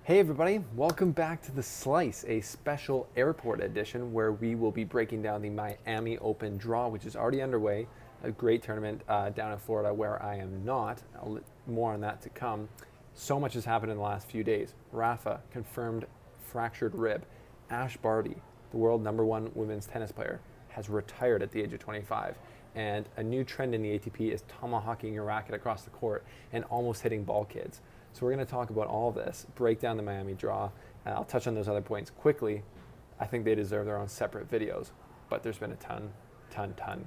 Hey everybody, welcome back to The Slice, a special airport edition where we will be breaking down the Miami Open draw, which is already underway. A great tournament down in Florida where I am not. More on that to come. So much has happened in the last few days. Rafa confirmed fractured rib. Ash Barty, the world #1 women's tennis player, has retired at the age of 25. And a new trend in the ATP is tomahawking your racket across the court and almost hitting ball kids. So we're going to talk about all of this, break down the Miami draw, and I'll touch on those other points quickly. I think they deserve their own separate videos, but there's been a ton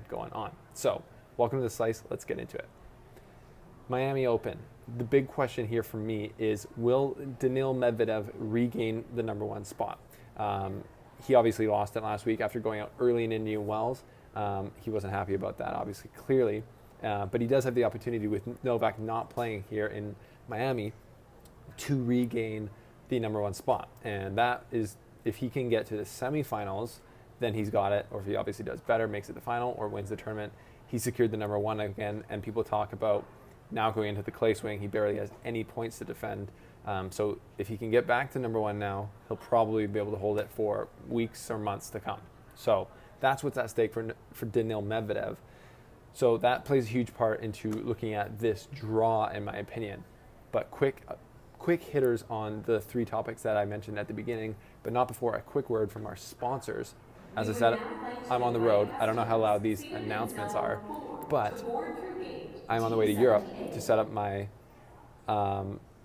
going on. So welcome to The Slice. Let's get into it. Miami Open. The big question here for me is, will Daniil Medvedev regain the #1 spot? He obviously lost it last week after going out early in Indian Wells. He wasn't happy about that, obviously, clearly. But he does have the opportunity with Novak not playing here in Miami to regain the #1 spot. And that is, if he can get to the semifinals, then he's got it. Or if he obviously does better, makes it the final, or wins the tournament, he secured the #1 again. And people talk about now going into the clay swing, he barely has any points to defend. So if he can get back to #1 now, he'll probably be able to hold it for weeks or months to come. So that's what's at stake for Daniil Medvedev. So that plays a huge part into looking at this draw, in my opinion. But quick hitters on the three topics that I mentioned at the beginning, but not before a quick word from our sponsors. As I said, I'm on the road. I don't know how loud these announcements are, but I'm on the way to Europe to set up my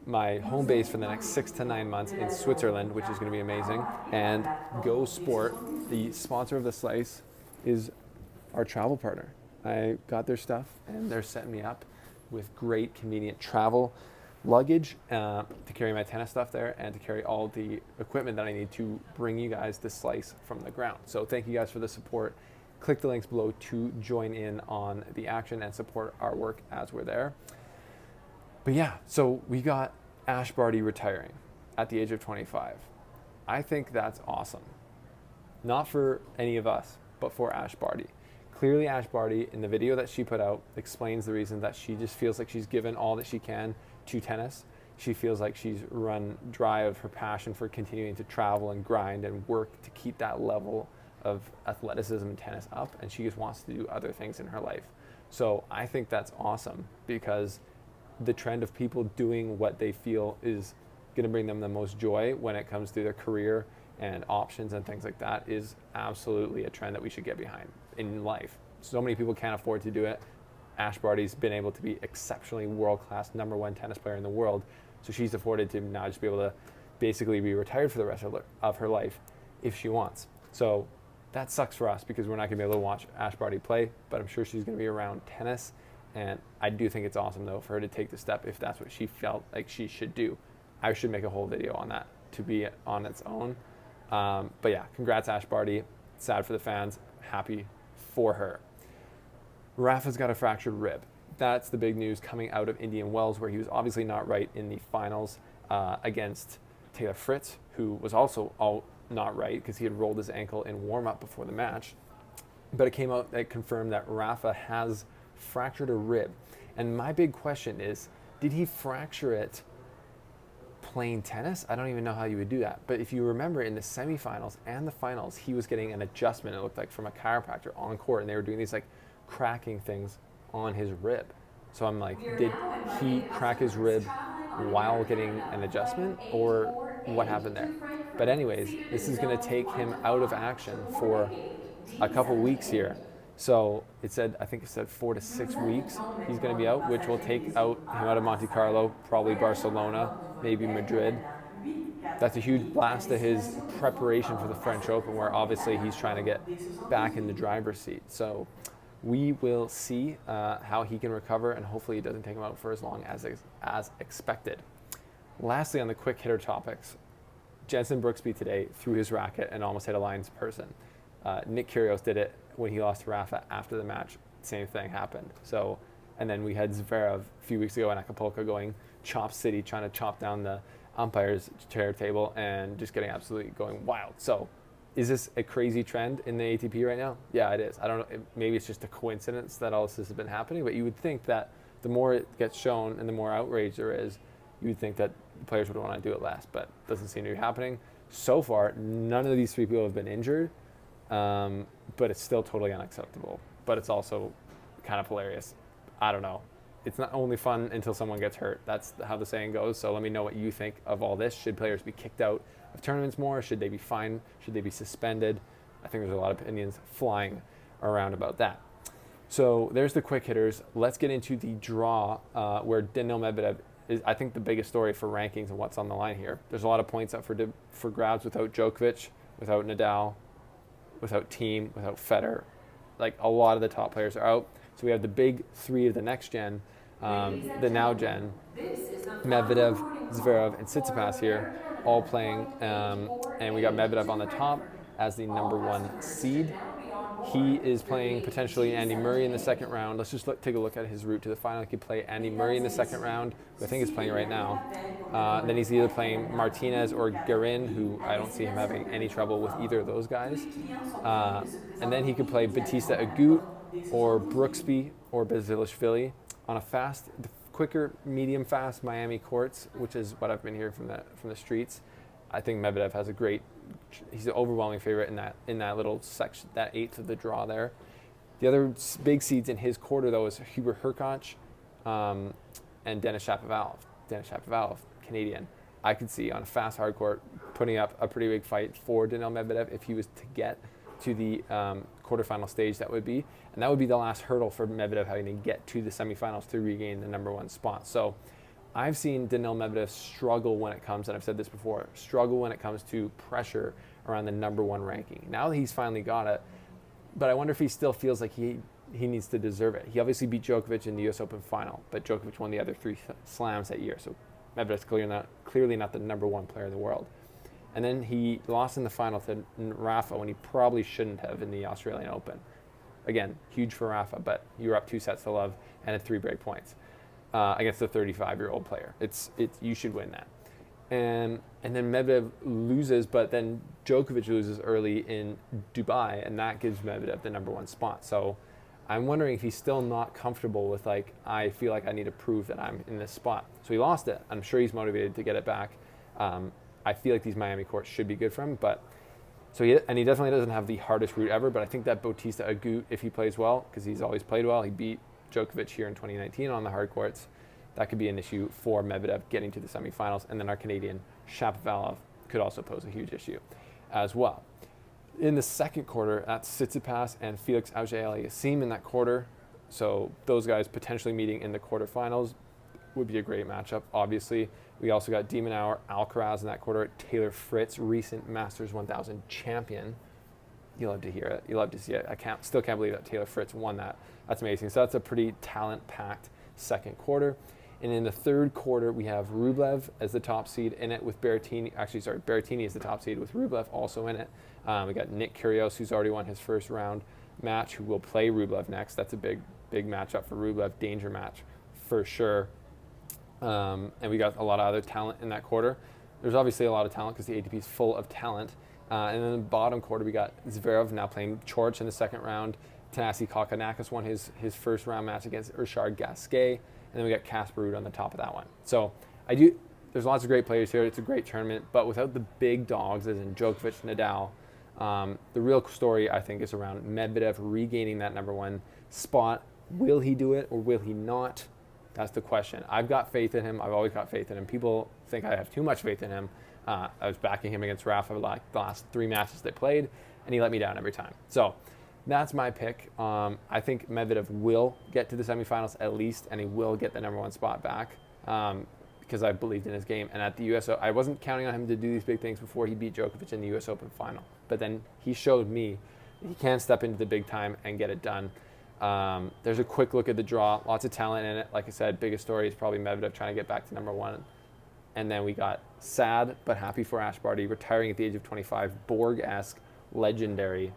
my home base for the next 6 to 9 months in Switzerland, which is going to be amazing. And Go Sport, the sponsor of The Slice, is our travel partner. I got their stuff, and they're setting me up with great, convenient travel luggage to carry my tennis stuff there and to carry all the equipment that I need to bring you guys The Slice from the ground. So thank you guys for the support. Click the links below to join in on the action and support our work as we're there. But yeah, so we got Ash Barty retiring at the age of 25. I think that's awesome. Not for any of us, but for Ash Barty. Clearly, Ash Barty, in the video that she put out, explains the reason that she just feels like she's given all that she can to tennis. She feels like she's run dry of her passion for continuing to travel and grind and work to keep that level of athleticism and tennis up, and she just wants to do other things in her life. So I think that's awesome, because the trend of people doing what they feel is going to bring them the most joy when it comes to their career and options and things like that is absolutely a trend that we should get behind in life. So many people can't afford to do it. Ash Barty's been able to be exceptionally world-class #1 tennis player in the world, so she's afforded to now just be able to basically be retired for the rest of her life if she wants. So that sucks for us because we're not going to be able to watch Ash Barty play, but I'm sure she's going to be around tennis. And I do think it's awesome, though, for her to take the step if that's what she felt like she should do. I should make a whole video on that to be on its own. But yeah, congrats, Ash Barty. Sad for the fans. Happy for her. Rafa's got a fractured rib. That's the big news coming out of Indian Wells, where he was obviously not right in the finals against Taylor Fritz, who was also not right because he had rolled his ankle in warm-up before the match. But it came out that confirmed that Rafa has fractured a rib. And my big question is, did he fracture it playing tennis? I don't even know how you would do that. But if you remember, in the semifinals and the finals, he was getting an adjustment, it looked like, from a chiropractor on court, and they were doing these like cracking things on his rib. So I'm like, did he crack his rib while getting an adjustment, or what happened there? But anyways, this is going to take him out of action for a couple weeks here. So I think it said 4 to 6 weeks he's going to be out, which will take him out of Monte Carlo, probably Barcelona, maybe Madrid. That's a huge blast to his preparation for the French Open, where obviously he's trying to get back in the driver's seat. So we will see how he can recover, and hopefully it doesn't take him out for as long as expected. Lastly, on the quick hitter topics, Jenson Brooksby today threw his racket and almost hit a lines person. Nick Kyrgios did it when he lost to Rafa after the match. Same thing happened. So, and then we had Zverev a few weeks ago in Acapulco going chop city, trying to chop down the umpire's chair table and just getting absolutely going wild. So is this a crazy trend in the ATP right now? Yeah, it is. I don't know. Maybe it's just a coincidence that all this has been happening, but you would think that the more it gets shown and the more outrage there is, you would think that players would want to do it less, but doesn't seem to be happening. So far, none of these 3 people have been injured, but it's still totally unacceptable. But it's also kind of hilarious. I don't know. It's not only fun until someone gets hurt. That's how the saying goes. So let me know what you think of all this. Should players be kicked out of tournaments more? Should they be fined? Should they be suspended? I think there's a lot of opinions flying around about that. So there's the quick hitters. Let's get into the draw where Daniil Medvedev is, I think, the biggest story for rankings and what's on the line here. There's a lot of points up for grabs without Djokovic, without Nadal, without Thiem, without Federer. Like, a lot of the top players are out. So we have the big 3 of the next gen, the now gen, Medvedev, Zverev, and Tsitsipas here, all playing. And we got Medvedev on the top as the number 1 seed. He is playing potentially Andy Murray in the second round. Let's just take a look at his route to the final. He could play Andy Murray in the second round, who I think is playing right now. Then he's either playing Martinez or Garin, who I don't see him having any trouble with either of those guys. And then he could play Bautista Agut or Brooksby or Basilashvili on a quicker, medium fast Miami courts, which is what I've been hearing from the streets. I think Medvedev has he's an overwhelming favorite in that little section, that 8th of the draw there. The other big seeds in his quarter, though, is Hubert Hurkacz and Denis Shapovalov. Denis Shapovalov, Canadian. I could see on a fast hard court putting up a pretty big fight for Daniil Medvedev if he was to get to the quarterfinal stage. That would be the last hurdle for Medvedev, having to get to the semifinals to regain the number 1 spot. So I've seen Daniil Medvedev struggle when it comes, and I've said this before, struggle when it comes to pressure around the number 1 ranking. Now that he's finally got it, but I wonder if he still feels like he needs to deserve it. He obviously beat Djokovic in the US Open final, but Djokovic won the other 3 slams that year, so Medvedev's clearly not the number 1 player in the world. And then he lost in the final to Rafa when he probably shouldn't have in the Australian Open. Again, huge for Rafa, but you were up 2 sets to love and had 3 break points. Against a 35-year-old player. You should win that. And then Medvedev loses, but then Djokovic loses early in Dubai, and that gives Medvedev the number 1 spot. So I'm wondering if he's still not comfortable with, like, I feel like I need to prove that I'm in this spot. So he lost it. I'm sure he's motivated to get it back. I feel like these Miami courts should be good for him, but he definitely doesn't have the hardest route ever, but I think that Bautista Agut, if he plays well, because he's always played well, he beat Djokovic here in 2019 on the hard courts, that could be an issue for Medvedev getting to the semifinals. And then our Canadian Shapovalov could also pose a huge issue as well. In the second quarter, that's Tsitsipas and Felix Auger-Aliassime in that quarter. So those guys potentially meeting in the quarterfinals would be a great matchup, obviously. We also got De Minaur, Alcaraz in that quarter. Taylor Fritz, recent Masters 1000 champion. You love to hear it. You love to see it. Still can't believe that Taylor Fritz won that. That's amazing. So that's a pretty talent-packed second quarter. And in the third quarter, we have Rublev as the top seed in it with Berrettini. Berrettini is the top seed with Rublev also in it. We got Nick Kyrgios, who's already won his first round match, who will play Rublev next. That's a big matchup for Rublev, danger match for sure. And we got a lot of other talent in that quarter. There's obviously a lot of talent because the ATP is full of talent. And then in the bottom quarter, we got Zverev now playing Coric in the second round. Thanasi Kokkinakis won his first round match against Richard Gasquet. And then we got Casper Ruud on the top of that one. So there's lots of great players here. It's a great tournament, but without the big dogs, as in Djokovic, Nadal, the real story, I think, is around Medvedev regaining that number 1 spot. Will he do it or will he not? That's the question. I've got faith in him. I've always got faith in him. People think I have too much faith in him. I was backing him against Rafa like the last 3 matches they played, and he let me down every time. So that's my pick. I think Medvedev will get to the semifinals at least, and he will get the number 1 spot back because I believed in his game. And at the US Open, I wasn't counting on him to do these big things before he beat Djokovic in the US Open final. But then he showed me he can step into the big time and get it done. There's a quick look at the draw. Lots of talent in it. Like I said, biggest story is probably Medvedev trying to get back to number 1. And then we got sad but happy for Ash Barty, retiring at the age of 25, Borg-esque, legendary,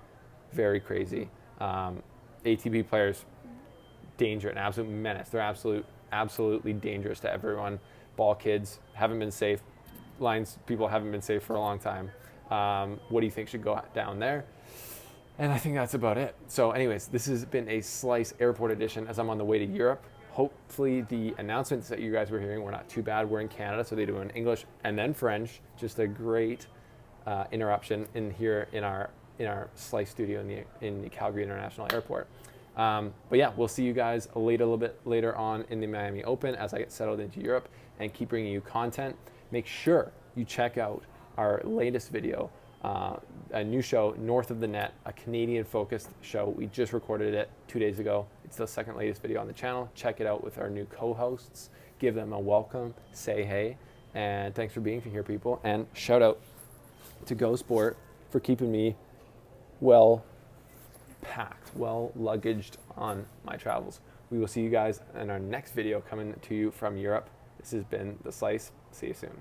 very crazy. ATP players, danger, an absolute menace. They're absolutely dangerous to everyone. Ball kids haven't been safe. Lines people haven't been safe for a long time. What do you think should go down there? And I think that's about it. So anyways, this has been a Slice Airport edition as I'm on the way to Europe. hopefully the announcements that you guys were hearing were not too bad. We're in Canada, so they do in English and then French. Just a great interruption in here in our Slice studio in the Calgary International Airport. But yeah, we'll see you guys a little bit later on in the Miami Open as I get settled into Europe and keep bringing you content. Make sure you check out our latest video, a new show, North of the Net, a Canadian-focused show. We just recorded it 2 days ago. It's the second latest video on the channel. Check it out with our new co-hosts. Give them a welcome, say hey, and thanks for being here, people. And shout out to Go Sport for keeping me well packed, well luggaged on my travels. We will see you guys in our next video coming to you from Europe. This has been The Slice. See you soon.